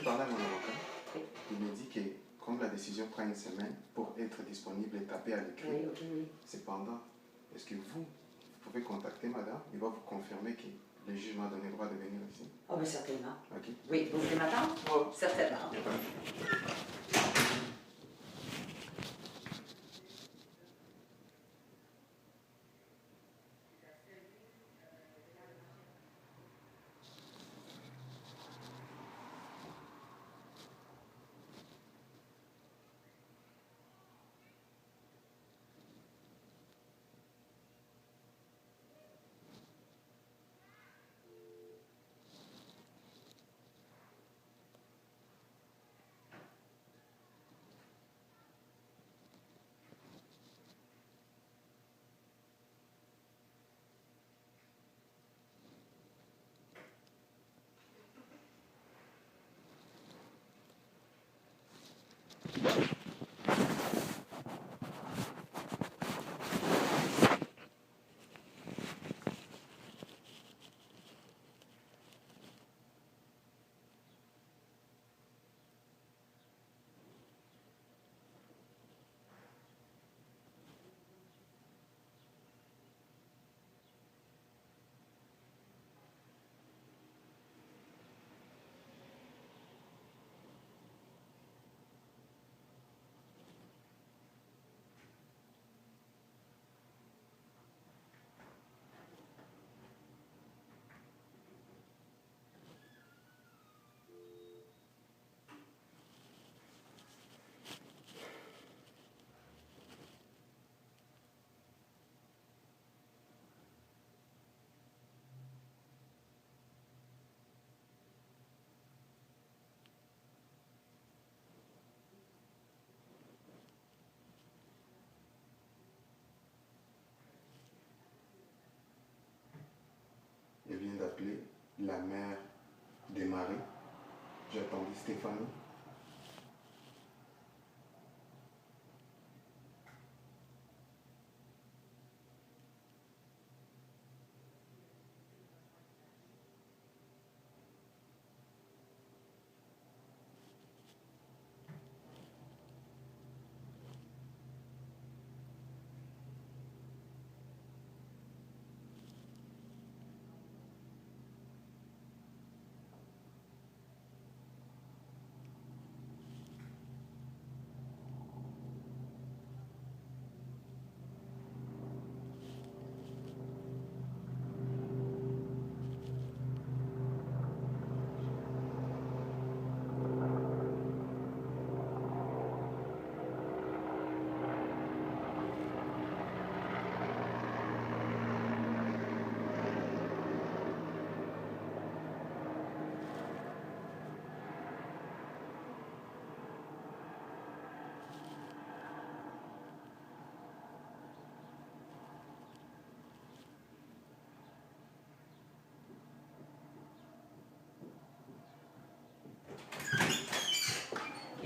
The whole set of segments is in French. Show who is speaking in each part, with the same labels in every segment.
Speaker 1: parlé à mon avocat.
Speaker 2: Oui.
Speaker 1: Il me dit que comme la décision prend une semaine pour être disponible et taper à l'écrit,
Speaker 2: Oui, ok, oui.
Speaker 1: cependant, est-ce que vous pouvez contacter madame? Il va vous confirmer que le juge m'a donné le droit de venir ici.
Speaker 2: Ah, bien certainement.
Speaker 1: Ok.
Speaker 2: Oui, vous voulez m'attendre?
Speaker 1: Oh.
Speaker 2: Certainement.
Speaker 1: Il vient d'appeler la mère de Marie. J'attendais Stéphanie.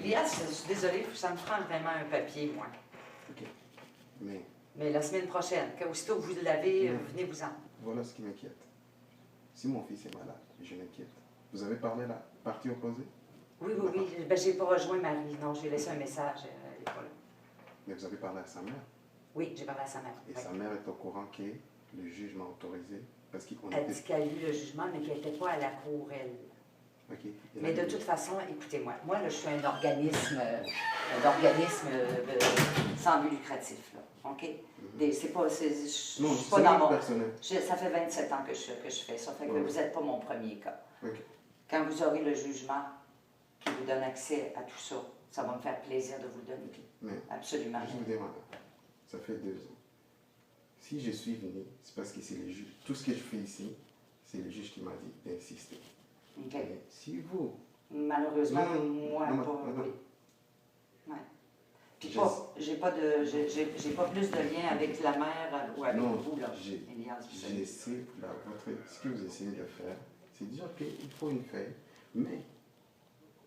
Speaker 2: Elias, je suis désolée, ça me prend vraiment un papier, moi.
Speaker 1: Ok. Mais
Speaker 2: Mais la semaine prochaine, aussitôt que vous l'avez, venez-vous-en.
Speaker 1: voilà ce qui m'inquiète. Si mon fils est malade, je m'inquiète. Vous avez parlé à la partie opposée?
Speaker 2: Oui, oui, oui. Ben, j'ai pas rejoint Marie. Non, j'ai laissé un message. Elle n'est pas là.
Speaker 1: Mais vous avez parlé à sa mère?
Speaker 2: Oui, j'ai parlé à sa mère.
Speaker 1: Et
Speaker 2: oui.
Speaker 1: sa mère est au courant que le juge m'a autorisé parce qu'on
Speaker 2: Elle
Speaker 1: était...
Speaker 2: dit qu'elle a lu le jugement, mais qu'elle n'était pas à la cour, elle.
Speaker 1: Ok.
Speaker 2: Mais de toute façon, écoutez-moi, moi, là, je suis un organisme sans but lucratif, là, OK? C'est pas... Je suis pas dans mon... Ça fait 27 ans que je fais ça, fait que vous n'êtes pas mon premier cas.
Speaker 1: Okay.
Speaker 2: Quand vous aurez le jugement qui vous donne accès à tout ça, ça va me faire plaisir de vous le donner.
Speaker 1: Mais
Speaker 2: absolument.
Speaker 1: Je vous demande, ça fait 2 ans. Si je suis venu, c'est parce que c'est le juge. Tout ce que je fais ici, c'est le juge qui m'a dit d'insister.
Speaker 2: OK.
Speaker 1: Mais si vous...
Speaker 2: Malheureusement, moi, pas... Oui. Ouais. Puis j'ai pas plus de lien avec la mère ou avec vous, là, Elias.
Speaker 1: Ce que vous essayez de faire, c'est dire qu'il faut une feuille, mais,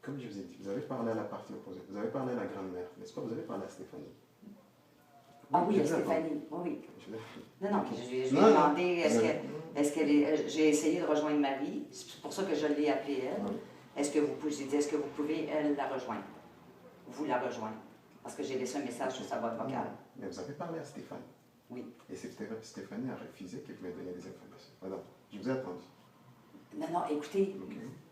Speaker 1: comme je vous ai dit, vous avez parlé à la partie opposée, vous avez parlé à la grand-mère, n'est-ce pas? Vous avez parlé à Stéphanie.
Speaker 2: Ah oui, à Stéphanie, oui. Non, je lui ai demandé, j'ai essayé de rejoindre Marie, c'est pour ça que je l'ai appelée elle. Est-ce que vous pouvez, j'ai dit, est-ce que vous pouvez, elle, la rejoindre? Vous la rejoindre? Parce que j'ai laissé un message sur sa boîte vocale.
Speaker 1: Mais vous avez parlé à Stéphanie.
Speaker 2: Oui.
Speaker 1: Et Stéphanie a refusé qu'elle me donne des informations. Madame, je vous ai attendu.
Speaker 2: Non, non, écoutez,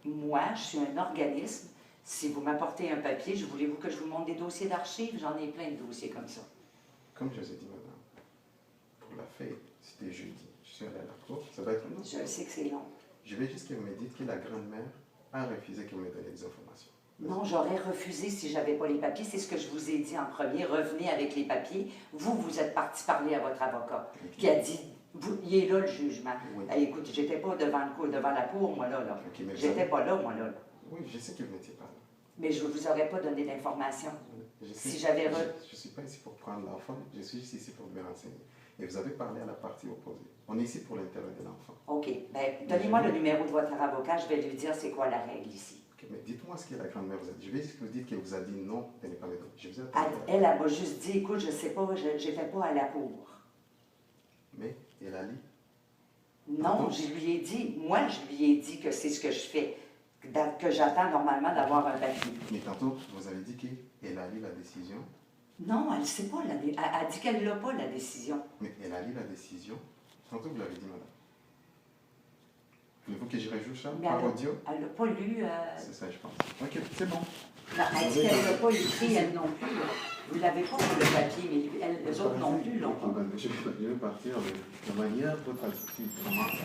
Speaker 2: moi, je suis un organisme. Si vous m'apportez un papier, voulez-vous que je vous montre des dossiers d'archives? J'en ai plein de dossiers comme ça.
Speaker 1: Comme je vous ai dit, madame, pour la fête, c'était jeudi. Je suis allé à la cour, ça va être long.
Speaker 2: Je sais que c'est long.
Speaker 1: Je vais juste que vous me dites que la grand-mère a refusé qu'elle me donne des informations.
Speaker 2: Non, j'aurais refusé si je n'avais pas les papiers. C'est ce que je vous ai dit en premier. Revenez avec les papiers. Vous êtes parti parler à votre avocat qui a dit, il est là le jugement.
Speaker 1: Oui.
Speaker 2: Écoute, j'étais pas devant la cour, moi, là.
Speaker 1: Okay,
Speaker 2: j'étais pas là, moi, là.
Speaker 1: Oui, je sais que vous n'étiez pas là.
Speaker 2: Mais je ne vous aurais pas donné d'informations. Si
Speaker 1: j'avais... Je ne suis pas ici pour prendre l'enfant, je suis juste ici pour me renseigner. Et vous avez parlé à la partie opposée. On est ici pour l'intérêt de l'enfant.
Speaker 2: OK. Bien, donnez-moi le numéro de votre avocat, je vais lui dire c'est quoi la règle ici.
Speaker 1: OK, mais dites-moi ce que la grand-mère vous a dit. Je vais juste vous dire qu'elle vous a dit non, elle n'est pas médecin. Je vous ai
Speaker 2: elle m'a juste dit, écoute, je ne sais pas, je n'étais pas à la cour.
Speaker 1: Mais elle a dit?
Speaker 2: Non, je lui ai dit, moi, je lui ai dit que c'est ce que je fais, que j'attends normalement d'avoir un papier.
Speaker 1: Mais tantôt, vous avez dit qu'elle a lu la décision.
Speaker 2: Non, elle ne sait pas. Elle a dit qu'elle n'a pas, la décision.
Speaker 1: Mais elle a lu la décision. Tantôt, vous l'avez dit, madame. Voulez-vous que je rajoute ça par audio?
Speaker 2: Elle n'a pas lu...
Speaker 1: C'est ça, je pense. OK, c'est bon.
Speaker 2: Non, elle dit qu'elle n'a pas écrit, elle non plus. Vous ne l'avez pas pour le papier, mais les autres non plus l'ont pas.
Speaker 1: Je vais partir de la manière de votre attitude.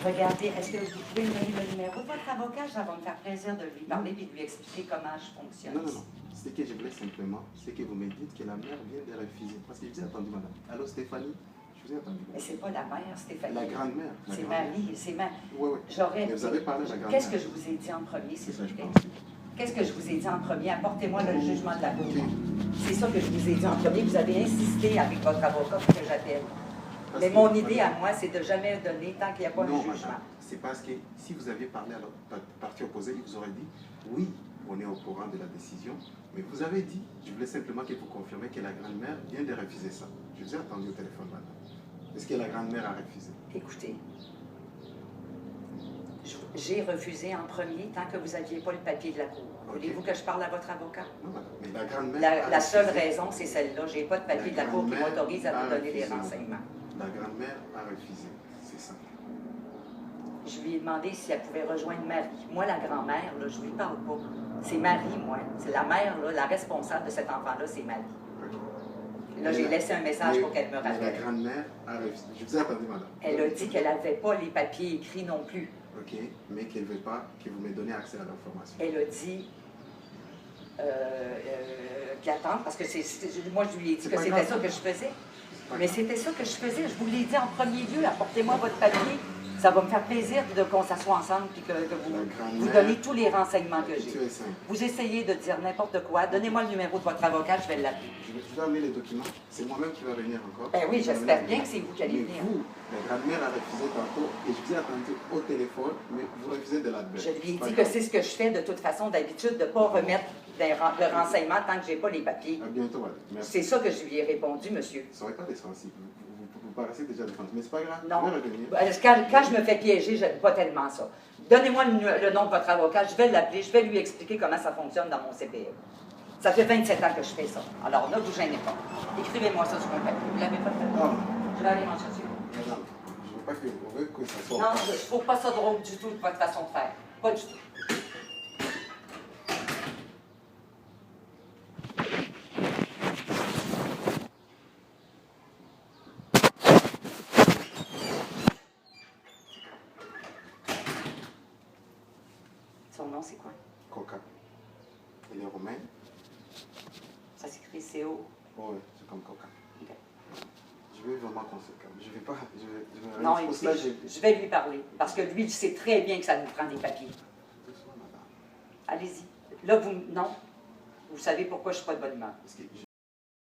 Speaker 2: Regardez, est-ce que vous pouvez me donner le numéro de votre avocat? Ça va me faire plaisir de lui parler et de lui expliquer comment je fonctionne.
Speaker 1: Non, non, non. Ce que je voulais simplement, c'est que vous me dites que la mère vient de refuser. Parce que je vous ai attendu, madame. Allô, Stéphanie? Je vous ai attendu.
Speaker 2: Mais c'est pas la mère, Stéphanie.
Speaker 1: La grand-mère.
Speaker 2: C'est Marie, c'est ma...
Speaker 1: Oui, oui. Mais vous avez parlé de la grand-mère.
Speaker 2: Qu'est-ce que je vous ai dit en premier, s'il vous plaît? Qu'est-ce que je vous ai dit en premier? Apportez-moi le jugement de la cour. C'est ça que je vous ai dit en premier. Vous avez insisté avec votre avocat pour que j'appelle. Mais mon idée à moi, c'est de jamais donner tant qu'il n'y a pas un jugement.
Speaker 1: C'est parce que si vous aviez parlé à la partie opposée, il vous aurait dit oui, on est au courant de la décision. Mais vous avez dit, je voulais simplement que vous confirmiez que la grand-mère vient de refuser ça. Je vous ai attendu au téléphone maintenant. Est-ce que la grand-mère a refusé?
Speaker 2: Écoutez, j'ai refusé en premier tant que vous n'aviez pas le papier de la cour. Voulez-vous que je parle à votre avocat?
Speaker 1: Non, madame. Mais la grand-mère...
Speaker 2: La seule raison, c'est celle-là. Je n'ai pas de papier de la cour qui m'autorise à vous donner des renseignements.
Speaker 1: La grand-mère a refusé, c'est ça.
Speaker 2: Je lui ai demandé si elle pouvait rejoindre Marie. Moi, la grand-mère, je ne lui parle pas. C'est Marie, moi. C'est la mère, là, la responsable de cet enfant-là, c'est Marie. Okay. Là, j'ai laissé un message pour qu'elle me rappelle.
Speaker 1: La grand-mère a refusé. Je vous ai attendu, madame.
Speaker 2: Elle a dit qu'elle n'avait pas les papiers écrits non plus.
Speaker 1: OK, mais qu'elle ne veut pas que vous me donniez accès à l'information.
Speaker 2: Elle a dit qu'elle attende, parce que moi, je lui ai dit que c'était ça que je faisais. Mais c'était ça que je faisais. Je vous l'ai dit en premier lieu, apportez-moi votre papier. Ça va me faire plaisir qu'on s'assoie ensemble et que vous donnez tous les renseignements que j'ai. Vous essayez de dire n'importe quoi. Donnez-moi le numéro de votre avocat, je vais l'appeler.
Speaker 1: Je vais amener les documents. C'est moi-même qui va venir encore.
Speaker 2: Ben oui, j'espère bien que c'est vous qui allez venir.
Speaker 1: Vous, la grand-mère a refusé tantôt et je vous ai attendu au téléphone, mais vous refusez de l'admettre.
Speaker 2: Je lui ai dit que c'est ce que je fais de toute façon d'habitude, de ne pas remettre de renseignements tant que je n'ai pas les papiers.
Speaker 1: À bientôt, madame.
Speaker 2: C'est ça que je lui ai répondu, monsieur.
Speaker 1: Ça ne serait pas défensif. Vous paraissez déjà défensif, mais c'est pas grave.
Speaker 2: Non. Quand je me fais piéger, je n'aime pas tellement ça. Donnez-moi le nom de votre avocat, je vais l'appeler, je vais lui expliquer comment ça fonctionne dans mon CPE. Ça fait 27 ans que je fais ça. Alors ne vous gênez pas. Écrivez-moi ça sur un papier. Vous ne l'avez pas fait?
Speaker 1: Non.
Speaker 2: Je vais aller m'en chercher.
Speaker 1: Madame, je ne veux pas que ça soit...
Speaker 2: Non, je ne trouve pas ça drôle du tout de votre façon de faire. Pas du tout. Son nom, c'est quoi?
Speaker 1: Coca. Il est romain.
Speaker 2: Ça s'écrit CO.
Speaker 1: Oh, oui, c'est comme Coca.
Speaker 2: Okay.
Speaker 1: Je vais vraiment qu'on se calme. Je vais pas...
Speaker 2: Non, écoutez, je vais lui parler. Parce que lui, il sait très bien que ça nous prend des papiers.
Speaker 1: Doucement, madame.
Speaker 2: Allez-y. Là, non. Vous savez pourquoi je ne suis pas de bonne humeur.
Speaker 1: Parce que